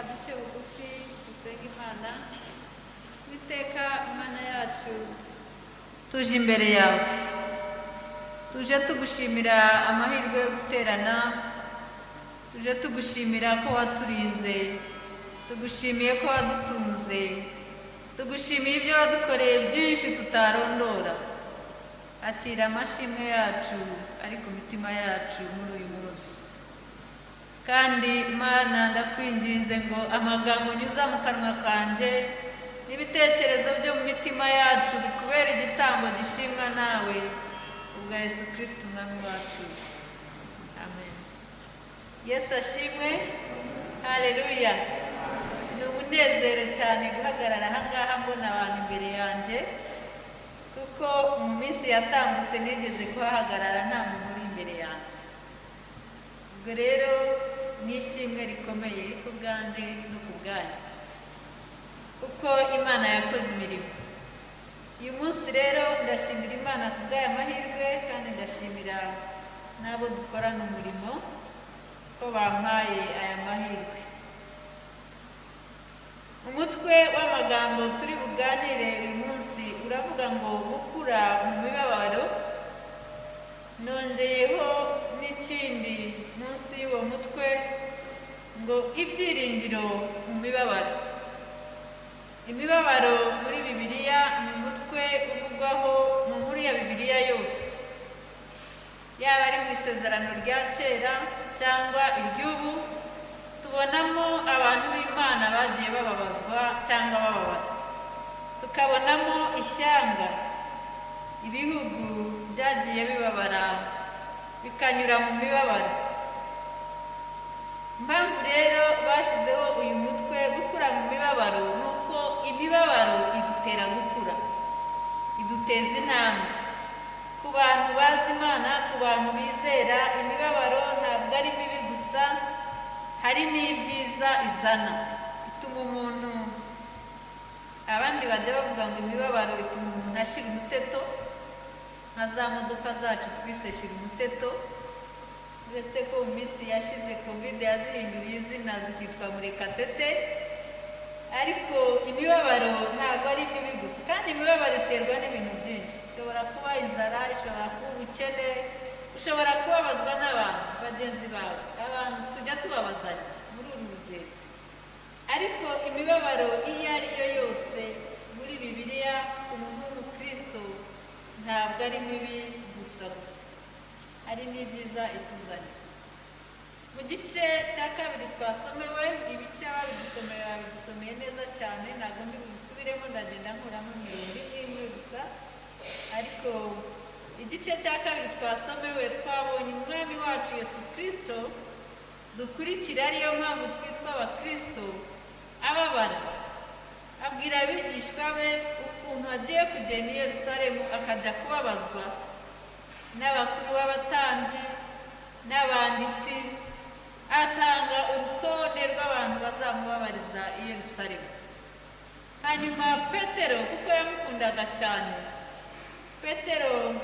duce bugufi dusenge Imana. Witeka Imana yacu, tuje imbere yawe, tuje tugushimira amahirwe yo guterana, tuje tugushimira ko waturinze, tugushimiye ko wadutunze, tugushimiye ibyo wadukoreye byinshi tutarondora. Akira amashimwe yacu ari ku mitima yacu muri uyu munsi. Kandi Imana ndakwinginze ngo amagambo unyuza mu kanwa kanje n'ibitekerezo byo mu mitima yacu bikubera igitambo gishimwa nawe, ubwa Yesu Kristo umwami wacu. Amen. Yesu ashimwe. Haleluya. Ni umunezero cyane guhagarara aha ngaha mbona abantu imbere yanjye, kuko mu minsi yatambutse nigeze kuhahagarara nta muntu uri imbere yanjye. Ubwo rero ni ishimwe rikomeye ku bwanjye no ku bwanyu, kuko Imana yakoze imirimo. Uyu munsi rero ndashimira Imana ku bw'aya mahirwe, kandi ndashimira n'abo dukorana umurimo ko bampaye aya mahirwe. Umutwe w'amagambo turi buganire uyu munsi uravuga ngo gukura mu mibabaro. Nongeyeho n'ikindi munsi y'uwo mutwe ngo ibyiringiro mu mibabaro. Imibabaro muri Bibiliya ni umutwe uvugwaho mu nkuru ya Bibiliya yose, yaba ari mu isezerano rya kera cyangwa iry'ubu. Tubonamo abantu b'Imana bagiye bababazwa cyangwa bababara, tukabonamo ishyanga, ibihugu byagiye bibabara bikanyura mu mibabaro. Impamvu rero bashyizeho uyu mutwe gukura mu mibabaro ni uko imibabaro idutera gukura, iduteza intambwe. Ku bantu bazi Imana, ku bantu bizera, imibabaro ntabwo ari mibi gusa, hari n'ibyiza izana. Ituma umuntu, abandi bajya bavuga ngo imibabaro ituma umuntu ashira umuteto, nka za modoka zacu twise shira umuteto. Uretse ko mu minsi yashize covid yazihinduriye izina zikitwa Murekatete, ariko imibabaro ntabwo ari mibi gusa, kandi imibabaro iterwa n'ibintu byinshi. Ishobora kuba inzara, ishobora kuba ubukene, ushobora kubabazwa n'abantu bagenzi bawe. Abantu tujya tubabazanya muri uru rugendo, ariko imibabaro iyo ari yo yose muri Bibiliya umuntu w'umukristo ntabwo ari mibi gusa, hari n'ibyiza ituzanira. Mu gice cya kabiri twasomewe, ibice babidusomeye babidusomeye neza cyane, ntabwo ndi bubisubiremo, ndagenda nkuramo imirongo imwe gusa. Ariko igice cya kabiri twasomewe twabonye umwami wacu Yesu Kristo dukurikira, ariyo mpamvu twitwa abakristo, ababara. Abwira abigishwa be ukuntu agiye kugenda i Yerusalemu akajya kubabazwa n'abakuru b'abatambyi n'abanditsi. Atanga urutonde rw'abantu bazamubabariza i Yerusalemu. Hanyuma Petero, kuko yamukundaga cyane, Petero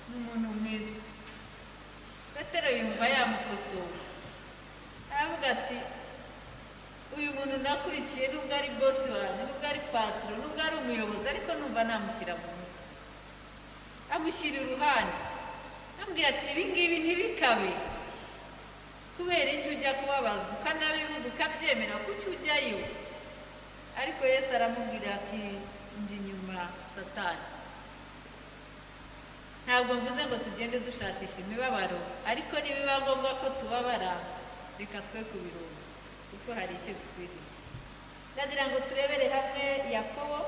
ni umuntu mwiza. Petero yumva yamukosora, aravuga ati uyu muntu nakurikiye, nubwo ari bosi wanjye, nubwo ari patro, nubwo ari umuyobozi, ariko numva namushyira mu mutwe. Amushyira iruhande, ambwira ati ibi ngibi ntibikabe. Kubera icyo ujya kubabazwa ukanabivuga ukabyemera, kuki ujyayo? Ariko Yesu aramubwira ati ndi inyuma Satani. Ntabwo mvuze ngo tugende dushakisha imibabaro, ariko nibiba ngombwa ko tubabara, reka twe kubirunga, kuko hari icyo bitwiriye. Ndagira ngo turebere hamwe Yakobo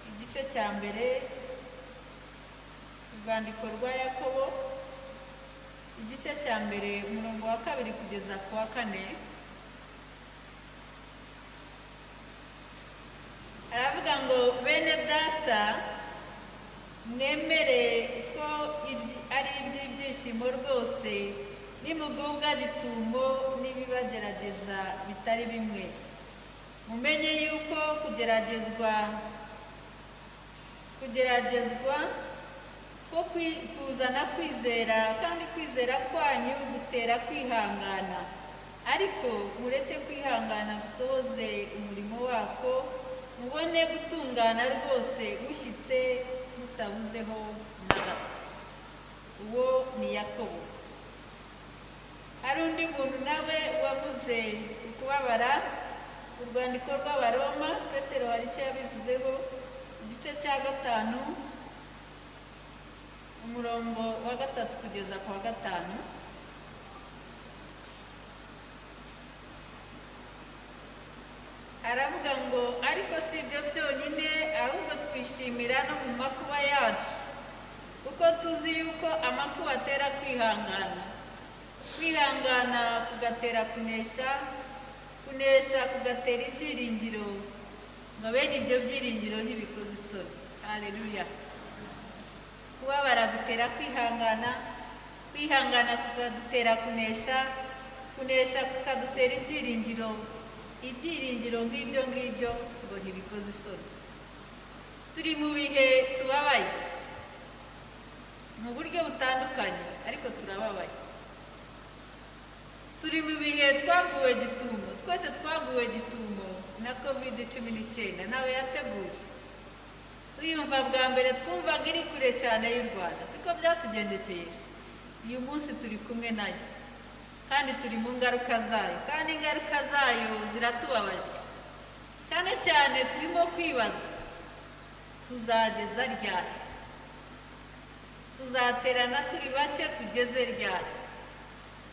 igice cya mbere, urwandiko rwa Yakobo igice cya mbere umurongo wa 2 kugeza ku wa 4. Aravuga ngo bene data, mwemere ko ari iby'ibyishimo rwose nimugubwa gitumo n'ibibagerageza bitari bimwe. Mumenye yuko kugeragezwa ko kuzana kwizera, kandi kwizera kwanyu gutera kwihangana, ariko mureke kwihangana gusohoze umurimo wako, mubone gutungana rwose mushyitse mutabuzeho na gato. Uwo ni Yakobo. Hari undi muntu nawe wavuze ukubabara. Urwandiko rw'Abaroma, Petero hari icyo yabivuzeho, igice cya 5 umurongo wa 3 kugeza ku wa 5. Aravuga ngo ariko si ibyo byonyine, ahubwo twishimira no mu makuba yacu, kuko tuzi yuko amakuba atera kwihangana, kwihangana kugatera kunesha, kunesha kugatera ibyiringiro, ngo bene ibyo byiringiro ntibikoze isoni. Haleluya. Kubabara gutera kwihangana, kwihangana kukadutera kunesha, kunesha kukadutera ibyiringiro, ibyiringiro ngibyo ngibyo ngo ntibikoze isoni. Turi mu bihe tubabaye mu buryo butandukanye, ariko turababaye. Turi mu bihe twaguwe gitumo, twese twaguwe gitumo na COVID-19 nawe yateguje. Tuyumva bwa mbere twumvaga iri kure cyane y'u Rwanda, siko byatugendekeye. Uyu munsi turi kumwe nayo, kandi turi mu ngaruka zayo, kandi ingaruka zayo ziratubabaje cyane cyane. Turimo kwibaza, tuzageza ryari? Tuzaterana turi bake tugeze ryari?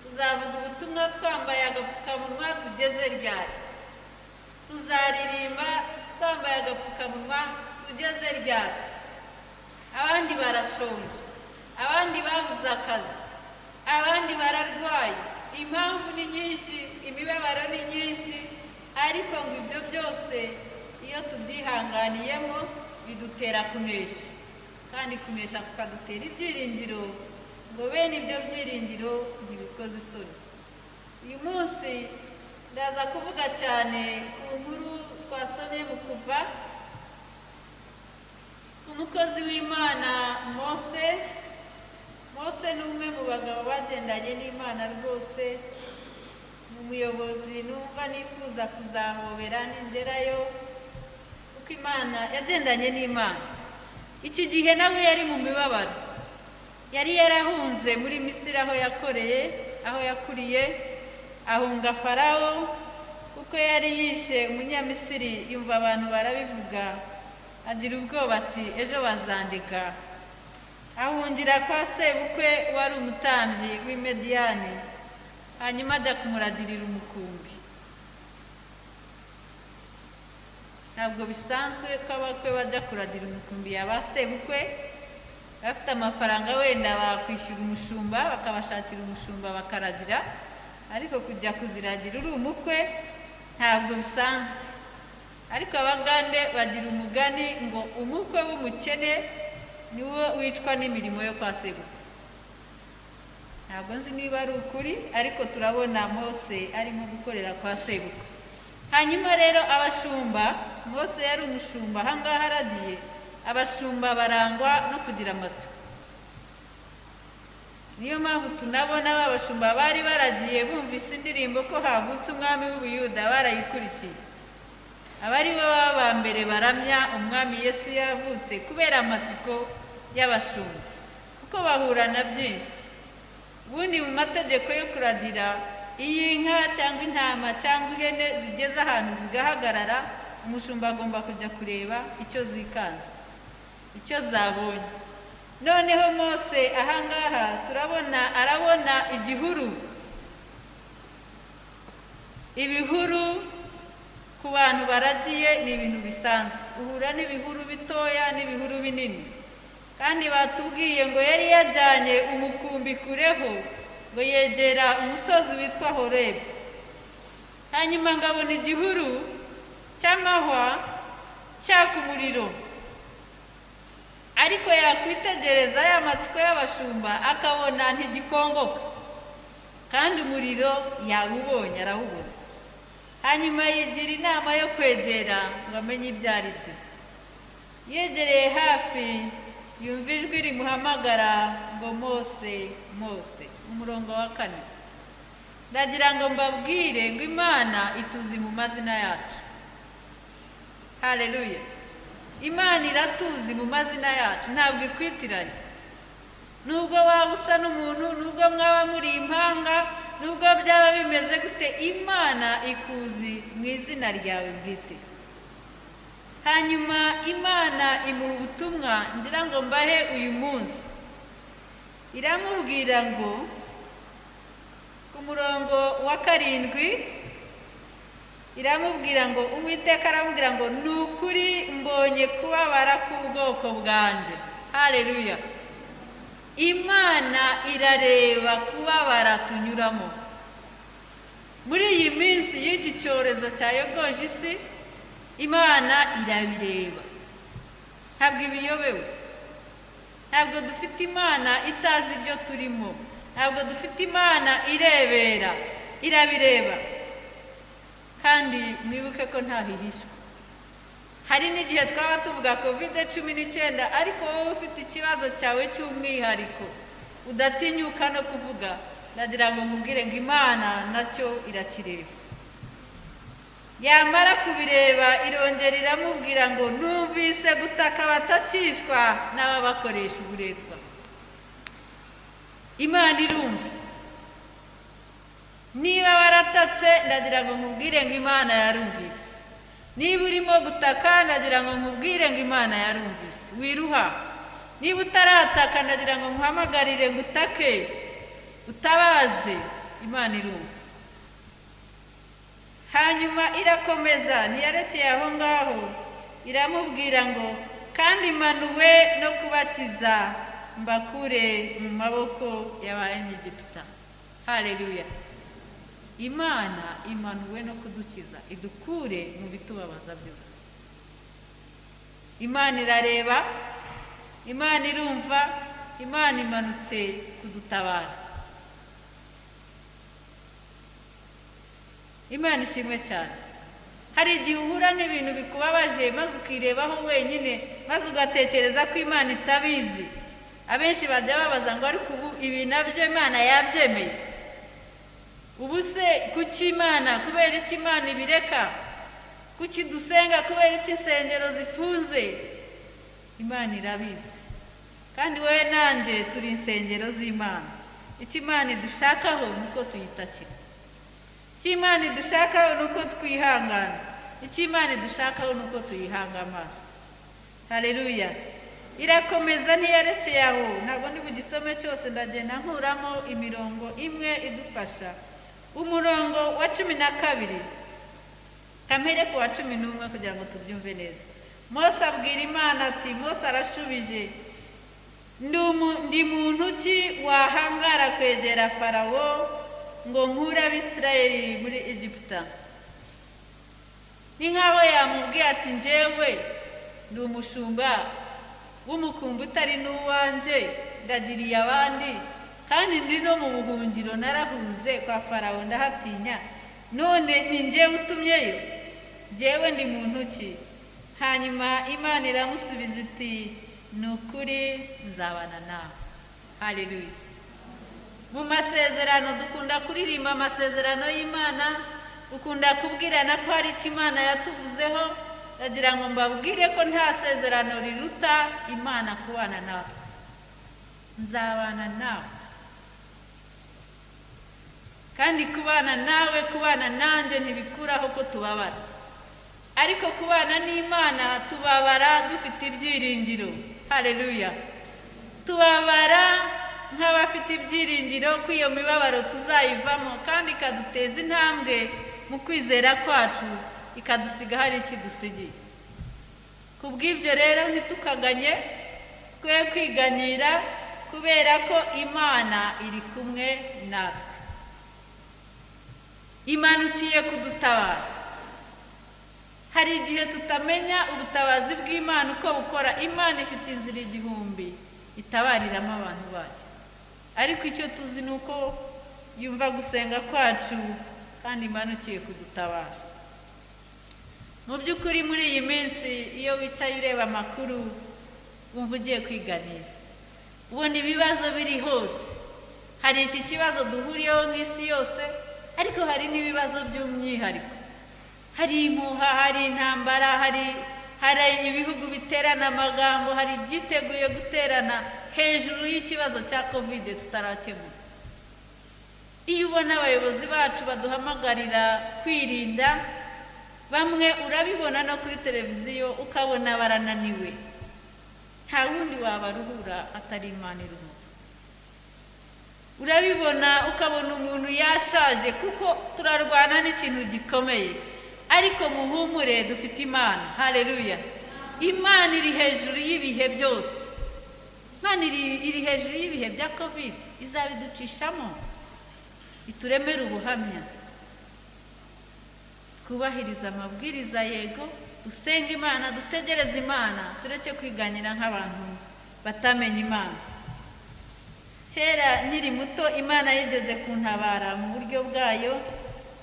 Tuzavuga ubutumwa twambaye agapfukamunwa tugeze ryari? Tuzaririmba twambaye agapfukamunwa tugeze ryari? Abandi barashonje, abandi babuze akazi, abandi bararwaye. Impamvu ni nyinshi, imibabaro ni nyinshi, ariko ngo ibyo byose iyo tubyihanganiyemo bidutera kunesha, kandi kunesha kukadutera ibyiringiro, ngo bene ibyo byiringiro ntibikoze isoni. Uyu munsi ndaza kuvuga cyane ku nkuru twasomye mu Kuva, umukozi w'Imana Mose. Mose ni umwe mu bagabo bagendanye n'Imana rwose, ni umuyobozi numva nifuza kuzahobera ningerayo, kuko Imana yagendanye n'Imana. Iki gihe nawe yari mu mibabaro, yari yarahunze muri Misiri aho yakoreye, aho yakuriye, ahunga Farawo kuko yari yishe Umunyamisiri. Yumva abantu barabivuga, agira ubwoba ati ejo bazandika. Ahungira kwa sebukwe wari umutambyi w'i Mediyani, hanyuma ajya kumuradirira umukumbi. Ntabwo bisanzwe ko abakwe bajya kuradira umukumbi ya ba sebukwe. Bafite amafaranga wenda bakwishyura umushumba, bakabashakira umushumba bakaragira, ariko kujya kuziragira uri umukwe ntabwo bisanzwe. Ariko Abagande bagira umugani ngo umukwe w'umukene niwe wicwa n'imirimo yo kwa sebukwe. Ntabwo nzi niba ari ukuri, ariko turabona Mose arimo gukorera kwa sebukwe. Hanyuma rero abashumba, Mose yari umushumba, ahangaha aragiye. Abashumba barangwa no kugira amatsiko. Niyo mpamvu tunabona abashumba bari baragiye bumvise indirimbo ko havutse umwami w'Ubuyuda, barayikurikiye. Abari bo ba mbere baramya umwami Yesu yavutse kubera amatsiko y'abashumba, kuko bahura na byinshi. Ubundi mu mategeko yo kuragira, iyi inka cyangwa intama cyangwa ihene zigeze ahantu zigahagarara, umushumba agomba kujya kureba icyo zikanze, icyo zabonye. Noneho Mose ahangaha arabona igihuru. Ibihuru ku bantu baragiye ni ibintu bisanzwe, uhura n'ibihuru bitoya n'ibihuru binini. Kandi batubwiye ngo yari yajyanye umukumbi kureho, ngo yegera umusozi witwa Horebu. Hanyuma ngabona igihuru cy'amahwa cyaka umuriro, ariko yakwitegereza ya matsiko y'abashumba akabona ntigikongoka, kandi umuriro yawubonye, arawubona. Hanyuma yigira inama yo kwegera ngo amenye ibyo ari byo. Yegereye hafi yumva ijwi rimuhamagara ngo Mose, Mose. Umurongo wa 4, ndagira ngo mbabwire ngo Imana ituzi mu mazina yacu. Haleluya. Imana iratuzi mu mazina yacu, ntabwo ikwitiranye. Nubwo waba usa n'umuntu, nubwo mwaba muri impanga, nubwo byaba bimeze gute, Imana ikuzi mu izina ryawe bwite. Hanyuma Imana imuha ubutumwa ngira ngo mbahe uyu munsi. Iramubwira ngo ku murongo wa 7 iramubwira ngo Uwiteka aramubwira ngo nukuri mbonye kubabara k'ubwoko bwanjye. Haleluya. Imana irareba kubabara tunyuramo. Muri iyi minsi y'iki cyorezo cyayogoje isi, Imana irabireba. Ntabwo ibiyobewe. Ntabwo dufite Imana itazi ibyo turimo. Ntabwo dufite Imana irebera, irabireba. Kandi mwibuke ko ntahihishwa. Hari n'igihe twaba tuvuga COVID-19 ariko wowe ufite ikibazo cyawe cy'umwihariko udatinyuka no kuvuga, ndagira ngo mubwire ngo Imana nacyo irakireba. Yamara kubireba irongera iramubwira ngo numvise gutaka batakishwa n'ababakoresha uburetwa. Imana irumva. Niba waratatse ndagira ngo mubwire ngo Imana yarumvise. Niba urimo gutaka ndagira ngo mubwire ngo Imana yarumvise. Wiruha. Niba utarataka ndagira ngo muhamagarire ngo utake, utabaze, Imana irumva. Hanyuma irakomeza, ntiyarekeye aho ngaho, iramubwira ngo kandi manuwe no kubakiza mbakure mu maboko y'Abanyegiputa. Haleluya. Imana imanuwe no kudukiza, idukure mu bitubabaza byose. Imana irareba, Imana irumva, Imana imanutse kudutabara. Imana ishimwe cyane. Hari igihe uhura n'ibintu bikubabaje maze ukirebaho wenyine, maze ugatekereza ko Imana itabizi. Abenshi bajya babaza ngo ariko ubu ibi nabyo Imana yabyemeye. Ubu se kuki Imana, kubera iki Imana ibireka? Kuki dusenga, kubera iki insengero zifunze? Imana irabizi. Kandi wowe nanjye turi insengero z'Imana. Icyo Imana idushakaho nuko tuyitakira. Icyo Imana idushakaho nuko twihangana. Icyo Imana idushakaho nuko tuyihanga amaso. Haleluya. Irakomeza ntiyarekeye aho, ntabwo ndi bugisome cyose, ndagenda nkuramo imirongo imwe idufasha. Umurongo wa 12 kamere ku wa 11 kugira ngo tubyumve neza. Mose abwira Imana ati, Mose arashubije, ndi muntu ki wahangara kwegera Farawo ngo nkure Abisirayeli muri Egiputa? Ni nkaho yamubwiye ati njyewe ndi umushumba w'umukumbi utari n'uwanjye, ndagiriye abandi, kandi ndi no mu buhungiro narahunze kwa Farawo ndahatinya, none ni njyewe utumyeyo? Njyewe ndi muntu ki? Hanyuma Imana iramusubiza iti ni ukuri nzabana nawe. Haleluya. Mu masezerano dukunda kuririmba amasezerano y'Imana, dukunda kubwirana ko hari icyo Imana yatuvuzeho. Ndagira ngo mbabwire ko nta sezerano riruta Imana kubana natwe. Nzabana nawe. Kandi kubana nawe, kubana nanjye ntibikuraho ko tubabara. Ariko kubana n'Imana tubabara dufite ibyiringiro. Haleluya. Tubabara nk'abafite ibyiringiro ko iyo mibabaro tuzayivamo, kandi ikaduteza intambwe mu kwizera kwacu, ikadusiga hari ikidusigiye. Kubw'ibyo rero ntitukaganye, twe kwiganyira, kubera ko Imana iri kumwe natwe. Imanukiye kudutabara. Hari igihe tutamenya ubutabazi bw'Imana uko bukora. Imana ifite inzira igihumbi itabariramo abantu bayo, ariko icyo tuzi ni uko yumva gusenga kwacu kandi imanukiye kudutabara. Mu by'ukuri muri iyi minsi iyo wicaye ureba amakuru wumva ugiye kwiganira, ubona ibibazo biri hose. Hari iki kibazo duhuriyeho nk'isi yose, ariko hari n'ibibazo by'umwihariko, hari impuha, hari intambara, hari ibihugu biterana amagambo, hari ibyiteguye guterana hejuru y'ikibazo cya covid tutarakemura. Iyo ubona abayobozi bacu baduhamagarira kwirinda, bamwe urabibona no kuri televiziyo ukabona barananiwe, nta wundi wabaruhura atari Imana iruhura. Urabibona ukabona umuntu yashaje kuko turarwana n'ikintu gikomeye, ariko muhumure, dufite Imana. Haleluya! Imana iri hejuru y'ibihe byose. Imana iri hejuru y'ibihe bya covid, izabiducishamo, ituremere ubuhamya, twubahiriza amabwiriza, yego, dusenga Imana, dutegereze Imana, tureke kwiganyira nk'abantu batamenye Imana. Kera nkiri muto Imana yigeze kuntabara mu buryo bwayo,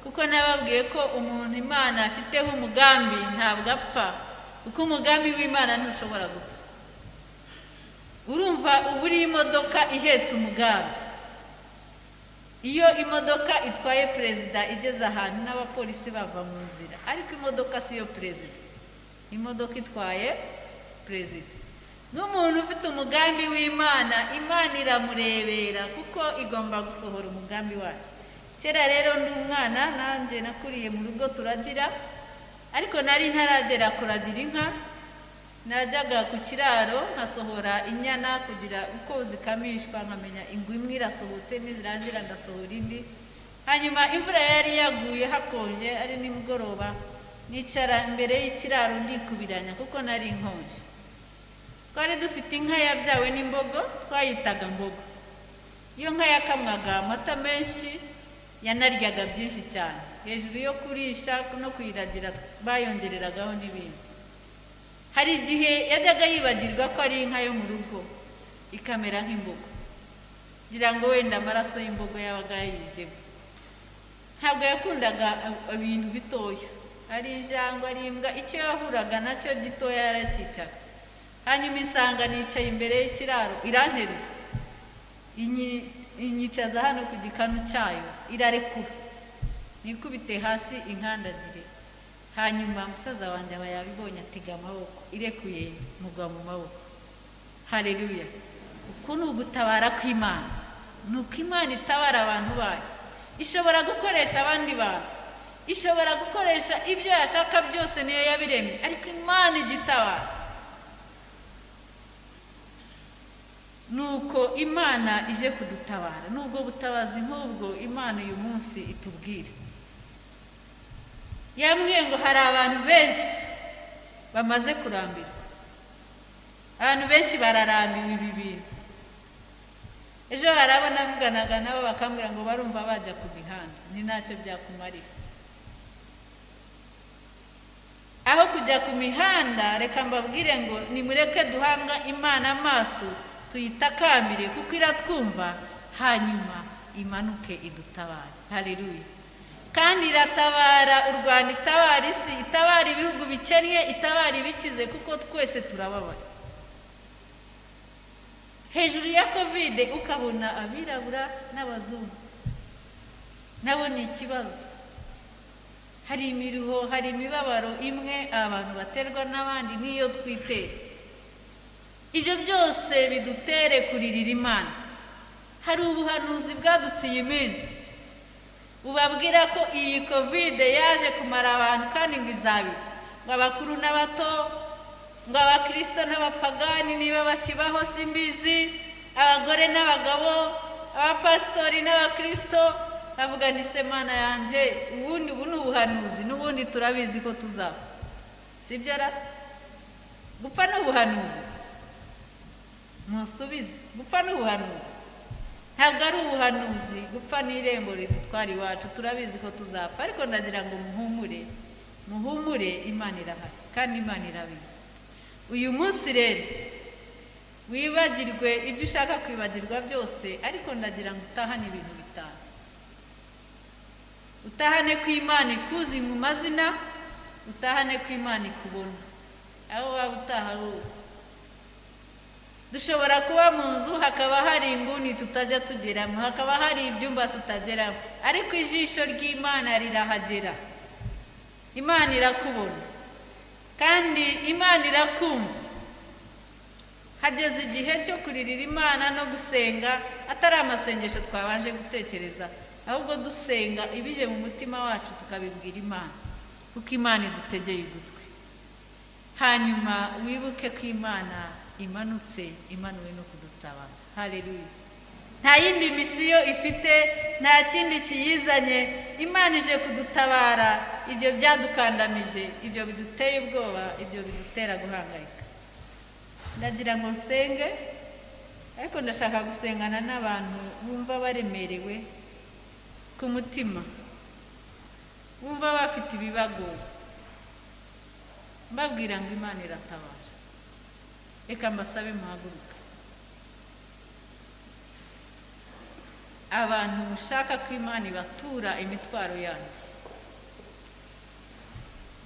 kuko nababwiye ko umuntu Imana afiteho umugambi ntabwo apfa, kuko umugambi w'Imana ntushobora gupfa. Urumva ubu uri imodoka ihetse umugambi. Iyo imodoka itwaye perezida igeze ahantu n'abapolisi bava mu nzira, ariko imodoka si yo perezida, imodoka itwaye perezida. N'umuntu ufite umugambi w'Imana, Imana iramurebera kuko igomba gusohora umugambi wayo. Kera rero ndi umwana, nanjye nakuriye mu rugo turagira, ariko nari ntaragera kuragira inka. Najyaga ku kiraro nkasohora inyana kugira uko zikamishwa, nkamenya ingwe imwe irasohotse, nizirangira ndasohora indi. Hanyuma imvura yari yaguye hakonje, ari nimugoroba, nicara imbere y'ikiraro ndikubiranya kuko nari nkonje. Twari dufite inka yabyawe n'imbogo, twayitaga Mbogo. Iyo nka yakamwaga amata menshi, yanaryaga byinshi cyane. Hejuru yo kurisha no kuyiragira bayongereragaho n'ibindi. Hari igihe yajyaga yibagirwa ko ari inka yo mu rugo, ikamera nk'imbogo, kugira ngo wenda amaraso y'imbogo yabaga yayijemo. Ntabwo yakundaga ibintu bitoya, ari injangwe, ari imbwa, icyo yahuraga nacyo gitoya yarakicaga. Hanyuma isanga nicaye imbere y'ikiraro, iranterura, inyicaza hano ku gikanu cyayo, irarekura, nikubite hasi inkandagire. Hanyuma musaza wanjye aba yabibonye, atega amaboko, irekuye mugwa mu maboko. Haleluya! Uko ni ugutabara kw'Imana. Nuko Imana itabara abantu bayo. Ishobora gukoresha abandi bantu, ishobora gukoresha ibyo yashaka byose, niyo yabiremye, ariko Imana igitabara. Nuko Imana ije kudutabara, nubwo butabazi nk'ubwo Imana uyu munsi itubwire. Yambwiye ngo hari abantu benshi bamaze kurambirwa, abantu benshi bararambiwe ibi bintu. Ejo hari abo navuganaga nabo bakambwira ngo barumva bajya ku mihanda, ni ntacyo byakumarira. Aho kujya ku mihanda, reka mbabwire ngo nimureke duhanga Imana amaso, tuyitakambire kuko iratwumva, hanyuma imanuke idutabare. Haleluya! Kandi iratabara u Rwanda, itabara isi, itabara ibihugu bikennye, itabara ibikize, kuko twese turababaye. Hejuru ya covid ukabona abirabura n'abazungu, nabo ni ikibazo. Hari imiruho, hari imibabaro imwe abantu baterwa n'abandi niyo twitera. Ibyo byose bidutere kuririra Imana. Hari ubuhanuzi bwadutse iyi minsi bubabwira ko iyi covid yaje kumara abantu kandi ngo izabita, ngo abakuru n'abato, ngo abakristo n'abapagani niba bakibaho simbizi, abagore n'abagabo, abapasitori n'abakristo. Bavuga ni se Mana yanjye, ubundi ubu ni ubuhanuzi, n'ubundi turabizi ko tuzapfa, sibyo ra? Gupfa n'ubuhanuzi, musubize. Gupfa n'ubuhanuzi, ntabwo ari ubuhanuzi. Gupfa n'irembo ridutwara iwacu, turabizi ko tuzapfa, ariko ndagira ngo muhumure, Imana irahari kandi Imana irabizi. Uyu munsi rero wibagirwe ibyo ushaka kwibagirwa byose, ariko ndagira ngo utahane ibintu bitanu. Utahane ko Imana ikuzi mu mazina, utahane ko Imana ikubona aho waba utaha hose. dushobora kuba mu nzu hakaba hari inguni tutajya tugeramo, hakaba hari ibyumba tutageramo, ariko ijisho ry'Imana rirahagera. Imana irakubona kandi Imana irakumva. Hageze igihe cyo kuririra Imana no gusenga, atari amasengesho twabanje gutekereza, ahubwo dusenga ibije mu mutima wacu tukabibwira Imana, kuko Imana idutegeye ugutwi. Hanyuma wibuke ko Imana imanutse, imanuwe no kudutabara. Haleluya. Nta yindi misiyo ifite, nta kindi kiyizanye. Imana ije kudutabara ibyo byadukandamije, ibyo biduteye ubwoba, ibyo bidutera guhangayika. Ndagira ngo nsenge, ariko ndashaka gusengana n'abantu bumva baremerewe ku mutima, bumva bafite ibibagora, mbabwira ngo Imana iratabara. Reka mbasabe muhaguruke. Abantu mushaka ko Imana ibatura imitwaro yanyu,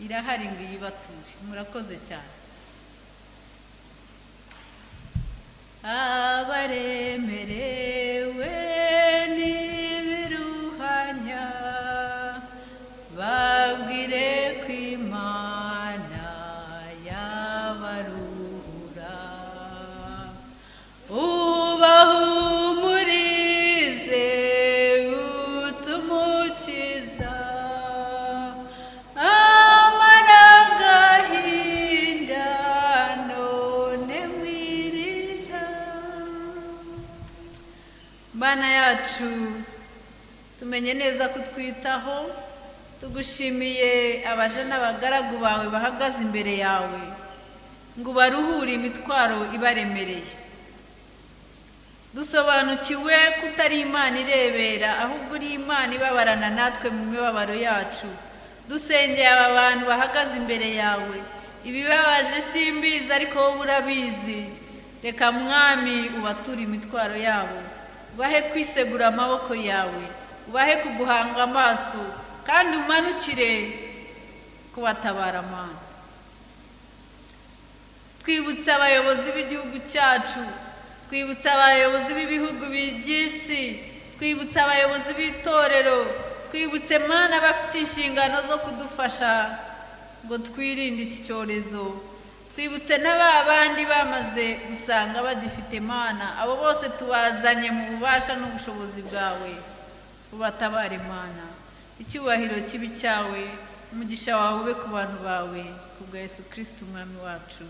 irahari ngo iyibature. Murakoze cyane. Abaremerewe n'ibiruhanya, babwire ko Imana yabaruhura. Ubahumurize, utumukiza amaragahinda, none mwirira. Mana yacu, tumenye neza kutwitaho. Tugushimiye abaje n'abagaragu bawe bahagaze imbere yawe ngo baruhure imitwaro ibaremereye. Dusobanukiwe kutari Imana irebera, ahubwo uri Imana ibabarana natwe mu mibabaro yacu. Dusengeye aba bantu bahagaze imbere yawe, ibibabaje simbizi ariko wowe urabizi. Reka Mwami ubature imitwaro yabo, ubahe kwisegura amaboko yawe, ubahe kuguhanga amaso, kandi umanukire kubatabara. Mana, twibutse abayobozi b'igihugu cyacu, twibutse abayobozi b'ibihugu by'isi, twibutse abayobozi b'itorero, twibutse Mana bafite inshingano zo kudufasha ngo twirinde iki cyorezo. Twibutse n'aba bandi bamaze gusanga bagifite Mana, abo bose tubazanye mu bubasha n'ubushobozi bwawe, ubatabare Mana. Icyubahiro kibi cyawe, umugisha wawe ube ku bantu bawe, kubwa Yesu Kristo umwami wacu.